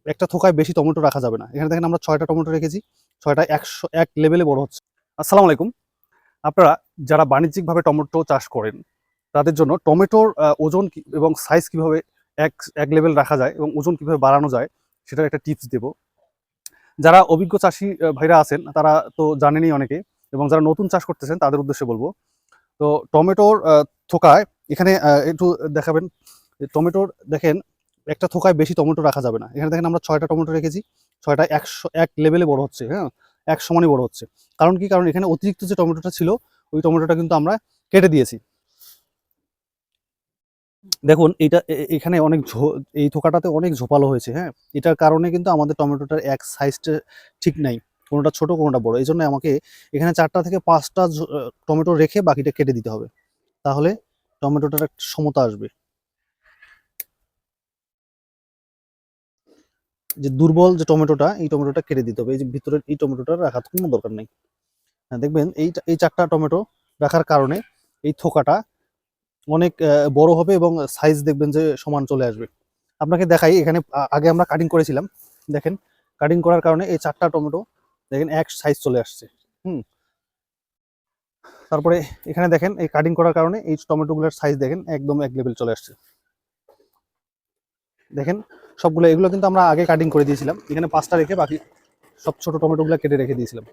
একটা থোকায় বেশি টমেটো রাখা যাবে না। এখানে দেখেন আমরা 6টা টমেটো রেখেছি, 6টা 101 লেভেলে বড় হচ্ছে। আসসালামু আলাইকুম। আপনারা যারা বাণিজ্যিকভাবে টমেটো চাষ করেন তাদের জন্য টমেটোর ওজন এবং সাইজ কিভাবে এক এক লেভেল রাখা যায় এবং ওজন কিভাবে বাড়ানো যায় সেটার একটা টিপস দেব। যারা অভিজ্ঞ চাষি ভাইরা আছেন তারা তো জানেনই অনেকে, এবং যারা নতুন চাষ করতেছেন তাদের উদ্দেশ্যে বলবো। তো টমেটোর থোকায় এখানে একটু দেখাবেন। টমেটোর দেখেন একটা থোকায় বেশি টমেটো রাখা যাবে না। এখানে দেখেন আমরা 6টা টমেটো রেখেছি, 6টা 101 লেভেলে বড় হচ্ছে, হ্যাঁ, এক সমানই বড় হচ্ছে। কারণ কি? কারণ এখানে অতিরিক্ত যে টমেটোটা ছিল ওই টমেটোটা কিন্তু আমরা কেটে দিয়েছি। দেখুন এইটা এখানে অনেক এই থোকাটাতে অনেক ঝোপালো হয়েছে, হ্যাঁ, এটার কারণে কিন্তু আমাদের টমেটোটার এক সাইজটা ঠিক নাই, কোনোটা ছোট কোনোটা বড়। এই জন্য আমাকে এখানে 4টা থেকে 5টা টমেটো রেখে বাকিটা কেটে দিতে হবে, তাহলে টমেটোটার একটা সমতা আসবে। যে দুর্বল যে টমেটোটা, এই টমেটোটা কেটে দিতে হবে। এই যে ভিতরের এই টমেটোটা রাখার কোনো দরকার নেই। হ্যাঁ, দেখবেন এই 4টা টমেটো রাখার কারণে এই থোকাটা অনেক বড় হবে এবং সাইজ দেখবেন যে সমান চলে আসবে। আপনাকে দেখাই, এখানে আগে আমরা কাটিং করেছিলাম, দেখেন কাটিং করার কারণে এই 4টা টমেটো দেখেন এক সাইজ চলে আসছে। হুম, তারপরে এখানে দেখেন এই কাটিং করার কারণে এই টমেটোগুলোর সাইজ দেখেন একদম এক লেভেল চলে আসছে। দেখেন সবগুলো, এগুলো কিন্তু আমরা আগে কাটিং করে দিয়েছিলাম, এখানে 5টা রেখে বাকি সব ছোট টমেটোগুলো কেটে রেখে দিয়েছিলাম।